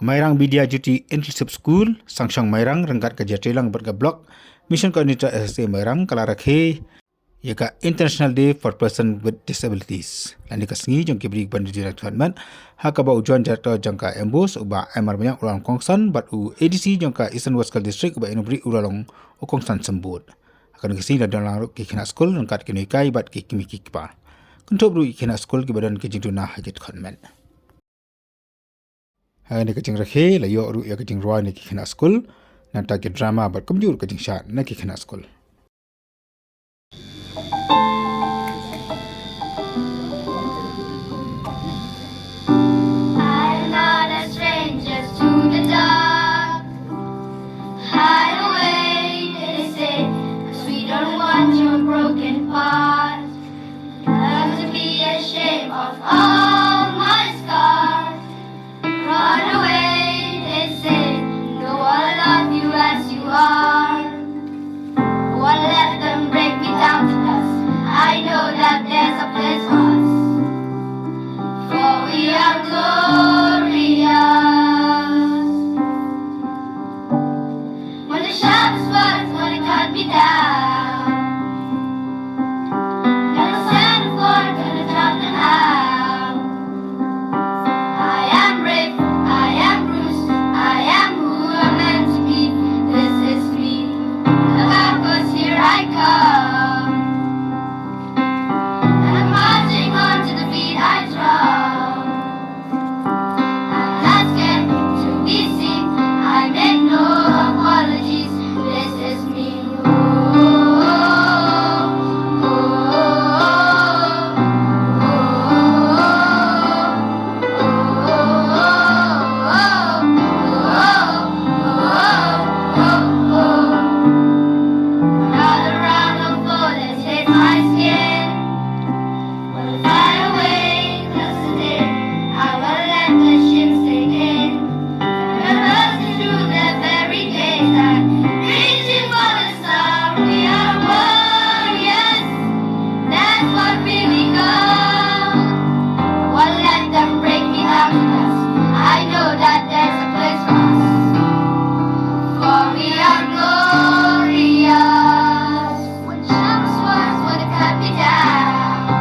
Mairang Media Duty Inclusive School, Sangsang Mairang, Rengkat Kerja Telang Bergeblok, Mission Koordinator SSA Mairang, Kalarakhe, Yaka International Day for Person with Disabilities. Lani kasngi jong kibri bandu jirat Tuhan Hakaba ujuan jatuh jangka embus uba emar banyak ulang kongsan bat u ADC jangka Eastern West District uba inubri ulang kongsan sembut. Akan kesi dan dalam kikina school rengkat kini kai bat kikimi kikpa. Kuntuk bru kikina school kibadan kejingduna hajat Tuhan Hai kajing rakhe la yo ru ya kajing ruai ni kikina school nanti ke drama berkemjur kajing syat na kikina school. I'm not a stranger to the dark. Hide away, they say, 'cause we don't want your broken part. Love to be ashamed of all my scars. Run away, they say, no, I love you as you are. Won't let them break me down to dust. I know that there's a place for us, for we are glorious. When the sharpest words wanna cut me down, gonna stand for, gonna drop them out. I am brave, I am bruised, I am who I'm meant to be. This is me. Look out, 'cause here I come. And I'm marching on to the beat I drum. I'm not scared to be seen. I make no apologies. This is me. Another round of bullets hit my skin. Will fly away, 'cause today I will let the ship sink in. And bursting through the very days I'm reaching for the star. We are warriors, that's what we become. Won't let them break me down to dust. I know that there's a place for us, for we are glorious. When sharp swords wanna cut me down,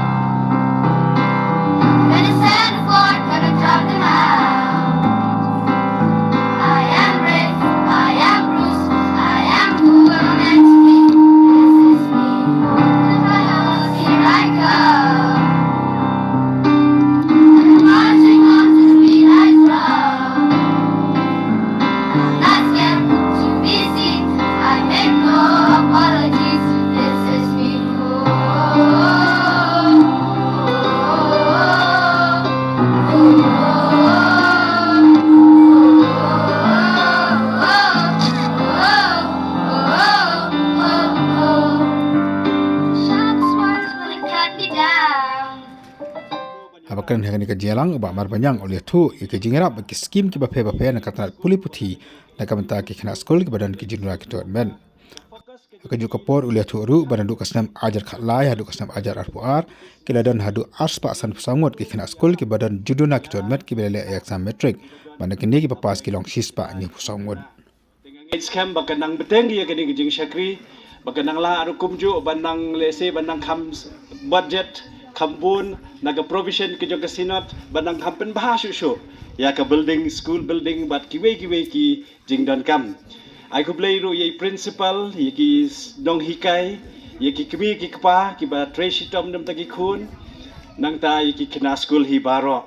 gonna stand for, gonna drop them out. I am brave, I am bruised, I am who I'm meant to be. This is me. Here I come. And I'm marching on to the beat I drum. I'm not scared to be seen. I make no apologies. This is me. Sharp swords wanna cut me down. Habakan hari ni kejelang uba mar banyang oleh tu kajing erap bagi skim ki bape na katnat puli puthi na kamenta kikina school ki badan kejingduna Tuhan Kaju kapor oleh tu ru badan du kasnam ajar khatlai hadu kasnam ajar arpuar kiladan hadu aspa san pusangot kikina school ki badan juduna Tuhan ki belele exam metric banda kini ki papas ki long sispa ni pusangot. It's camp bakanang beteng ya kini gijing syakri bakanang la aru kumju banang lese banang kam budget kambun naga provision ke jo kasinot banang kampen bahas syu ya ka building school building bat kiwe ki jingdan kam ai ku play ru ye principal ye ki dong hikai ye ki kmi ki kpa ki ba treshi tom dam tagi khun nang ta ye ki kina school hi baro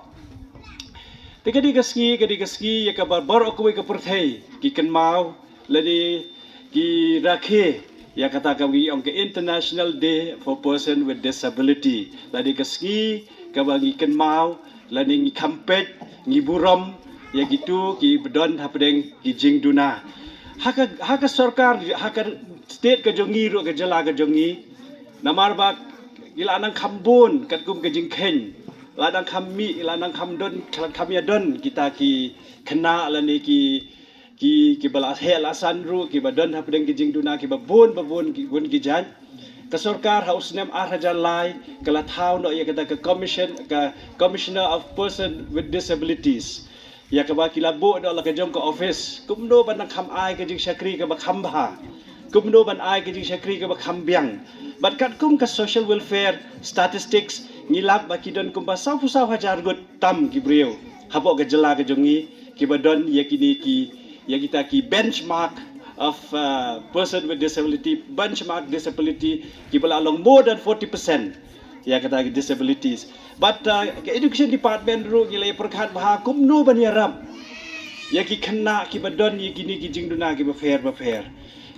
Kadi kasgi ya kabar bar aku ke perthai ki kan mau ladi ki rakhe ya kata kami on ke International Day for Person with Disability ladi kasgi kabagi kan mau ladi ngi kampet ngi buram ya gitu ki bedon hapdeng ki jingduna haka sarkar haka state ka jongi ro ka jala ka jongi namar bak gila nang kambun kat kum ka jingkhen ladang kami ladang kamdon kami adon kita ki kena lani ki balas hel asanru ki badon hapdeng ki jingduna ki babun ki gun ki jan ka sarkar haus nem arhajan lai kala thau no ya kata ka commissioner of person with disabilities ya ka ba kila bo do la ka jong ka office kumno ban nak kham ai ka jing shakri ka ba kham ba kumno ban ai ka jing shakri ka ba kham biang bat kat kum ka social welfare statistics ngilap ba kidon kum ba sau hajar gut tam ki breu habo ka jela ka jongi ki badon ya kini ki ya kita ki benchmark of person with disability benchmark disability ki bala along more than 40% ya kata disabilities but education department ru gilai perkhat bah kumno ban yaram ya ki khanna ki badon ya kini ki jingduna ki ba fair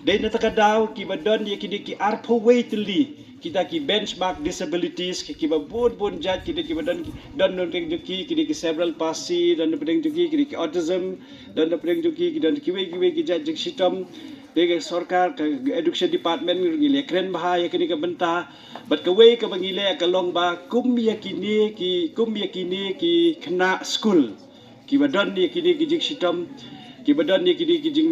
dei na takadaw ki badon ya kini ki arpo waitli kita ki benchmark disabilities ki ba bon jat ki badon don ring juki ki cerebral palsy dan pedeng juki ki autism dan pedeng juki ki dan ki jat jik sitom dei sarkar ka education department gile kren bah ya kini ka benta bat ka wei ka bangile ka long ba kum ya kini ki khna school ki badon ni kini ki jik sitom ki badon ni kini ki jing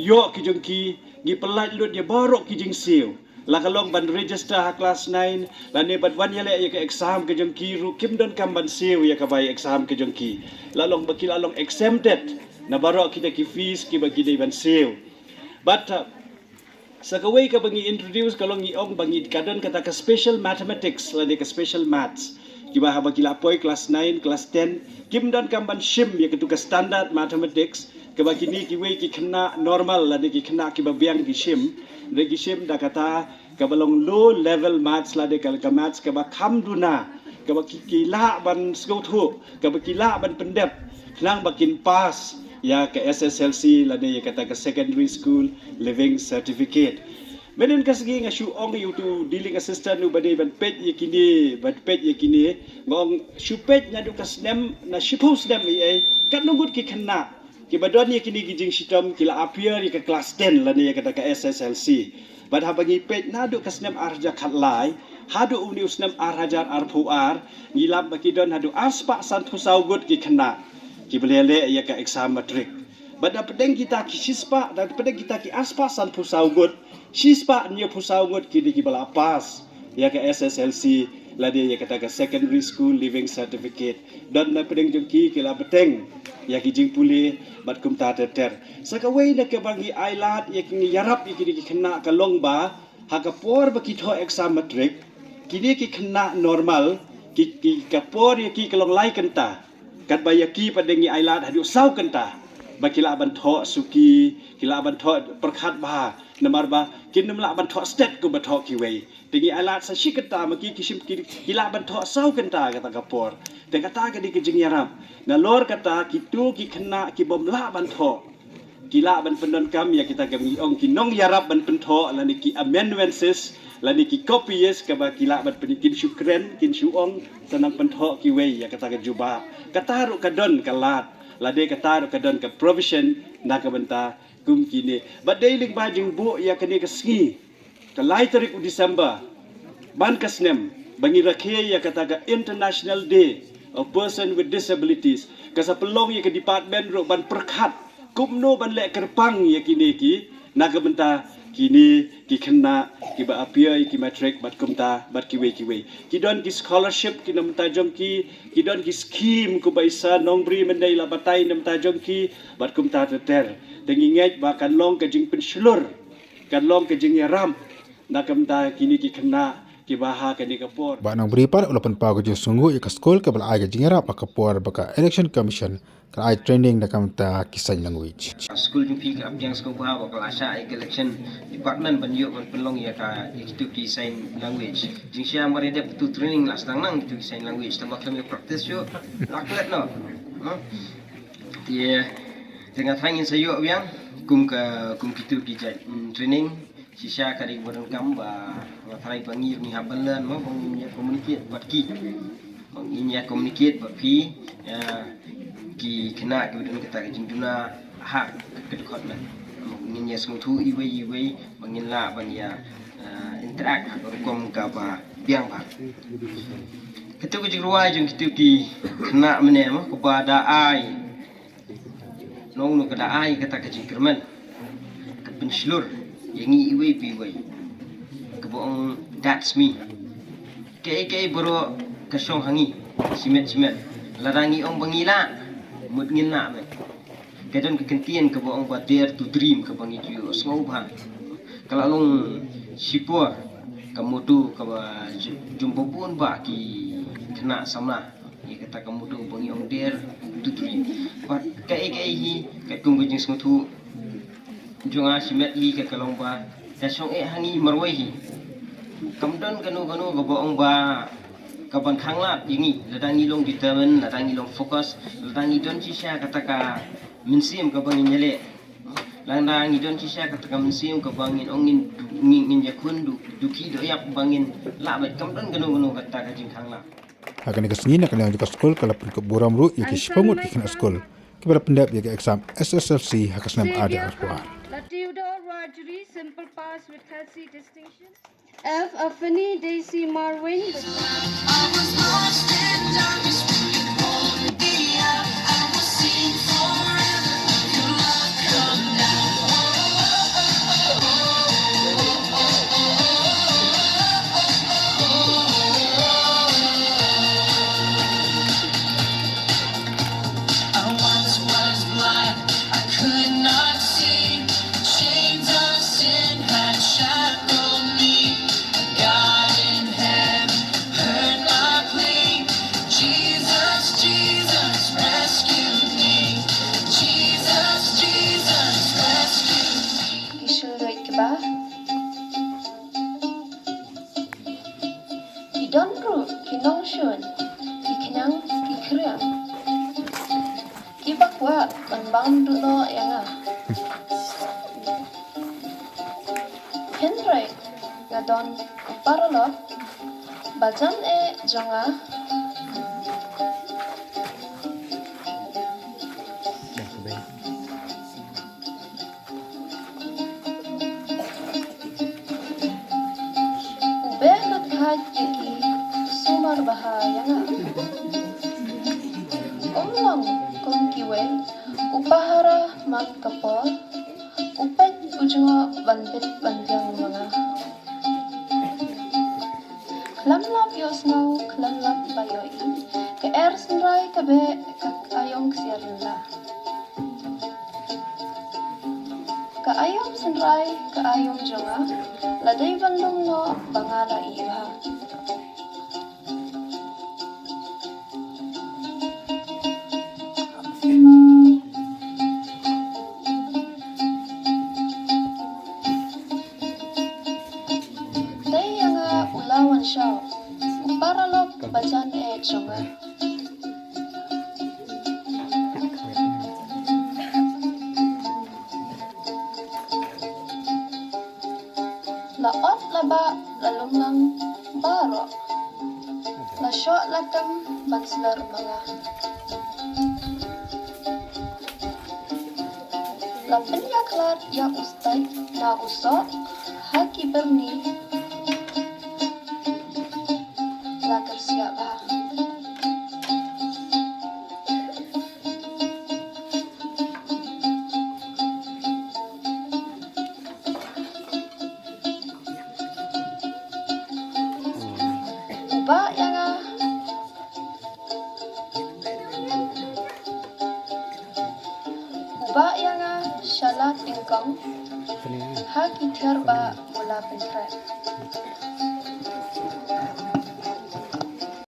yo ki jong ki gi pelaj lut dia borok ki jing siu la kalong ban register ha class 9 la ne bat wan yale ya ka exam ke jong ki ru kim don kam ban siu ya ka bai exam ke jong ki la long bakil along exempted na borok kita ki fees ki bagi dei ban siu but sakaway ka bangi introduce kalong i ong bangi kadon kata ka special mathematics la ka special maths kiba haba kila poi class 9 class 10 kim don kam ban shim ya ka standard mathematics kaba kini ki wei ki khna normal la ki khna ki ba biang ki shim da kata ka balong low level maths la ka maths ka ba kham duna ka ba ki la ban sko thu ka ba ki la ban pendep nang bakin pass ya ke SSLC la ya kata ke secondary school living certificate menen kasgi nga shu ong yu tu dealing assistant nu bade ban pet ye kini ngong shu pet nya du kasnem na shipo snem ye kat nungut ki khna ki badon ye kini gijing sitom kila appear ye ke class 10 la ya kata ke SSLC bad ha bagi pet na du kasnem arja khatlai hadu uni usnem arhajar arpuar ngilap bakidon hadu aspa santu saugut ki khna ki belele ya ka exam matric bada pedeng kita ki sispa dan pedeng kita ki aspa san pusaugut sispa nya pusaugut ki di bala pas ya ka SSLC la dia ya kata ka secondary school living certificate dan na pedeng jengki ki la beteng ya ki jing puli bat kum ta ter sakawai na ke bangi ailat ya ki yarap ki di kena ka longba ha ka por ba ki tho exam matric ki di ki kena normal ki ka por ya ki kalong lai kenta kat bayaki padengi ailat hadu sau kenta bakila ban tho suki kila ban tho perkhat ba namar ba kin namla ban tho state ku ba tho ki wei tingi ailat sa shikata maki kisim kila ban tho sau kenta kata kapor te kata ka di kijing yaram na lor kata kitu ki khna ki bomla ban tho kila ban pendon kam ya kita kami ong ki nong yarap ban pentho la ni ki amendments la ni ki copies ka ba kila ban penikin syukren kin syuong sanang pentho ki wei ya kata ka juba kata ru kadon kalat la de kata ru kadon ka provision na ka benta kum kini but dailing bajing bu ya kani ka ski ka laiterik u December ban kasnem bangi rakhe ya kata ka International Day of Person with Disabilities ka sa pelong ya ka department ru ban perkhat kumno ban le kerpang ya kini ki na ka benta kini ki khna ki ba apia ki matric bat kumta bat ki wei ki don ki scholarship ki nam ta jong ki don ki scheme ku baisa nongbri mendai la batai nam ta jong ki bat kumta ter tenginget ba kan long ka jing penslur kan long ka jing yaram na kamta kini ki khna ki baha ka ni kapor ba nang bripar ulapan pa ko sunggu ya ka school ka bal aga jingera pa kapor baka election commission ka ai training na kamta kisan language school ju pi ka yang school ba ba asha election department ban yo ban pelong ya ka itu ki sign language jing sia mari de tu training las dang nang itu sign language tambah kami practice yo laklet no dia dengan hangin sayo yang kum kitu ki training sisa kari bodong kam ba ngatai pangi ni habalan mo panginya communicate bat ki panginya communicate ba pi ki kena ki bodong kita ki juna hak kedekot man panginya smutu iwe bangin la ban ya interact kom ka ba biang ba kitu ki ruai jung kitu ki kena mene mo kepada ai nong no kada ai kata ka jingkerman ka penslur yang iwe piwe kebong that's me kay bro kasong hangi simet larangi ong bangila mut ngin na kadang kekentian ke bawang ba dare to dream ke bang itu semua bah kalau long sipur kamu tu ke jumpa pun ba ki kena sama ya kata kamu tu bang yang dare to dream but kai hi kai kum gejing sengutu junga simet li ke kalong ba da song hangi marwai hi kamdon kanu ke bawang ba kapan khanglat ini ladang ilong determine ladang ilong fokus ladang idon sisya kataka minsim ka bangin nyele ladang idon sisya kataka minsim ka bangin ongin ngin jakun duki do yak bangin labet kamdon ganu kataka jing khanglat Akan ikasngin akan yang juga sekolah kalau pun keburam ru ya kis pemut ikan sekolah kibara pendap ya exam SSLC hakasnam ada aspuar. Theodore Rajri, simple pass with Kelsey distinction. F. Afeni Daisy Marwin. I was lost in darkness when you pulled me out. I will sing forever of your love come down. I once was blind, I could not see. Chains of sin had shackled me. God in heaven heard my plea. Jesus, Jesus, rescue me. Jesus, Jesus, rescue me. Isuloi ba? Idonru kinongshun ikinang ikriang kibakwa banbang duno yanga Henry ngadon paralo bajan jonga ube mathaj sumar bahaya nga omlong kong kiwe upahara mat kapor upet ujungo banbit banjang mga klamlap yosno klamlap bayoy ke senrai kabe kak ayong sirla ka ayong senrai ka ayong jonga laday bandong no bangala iha ulawan siya para lo bajan jonga laot laba lalumlang baro la syok lakam banslar mga la penyaklat ya ustad na usok haki berni la tersiapa uba yang syalat tingkong haki terba mula pentret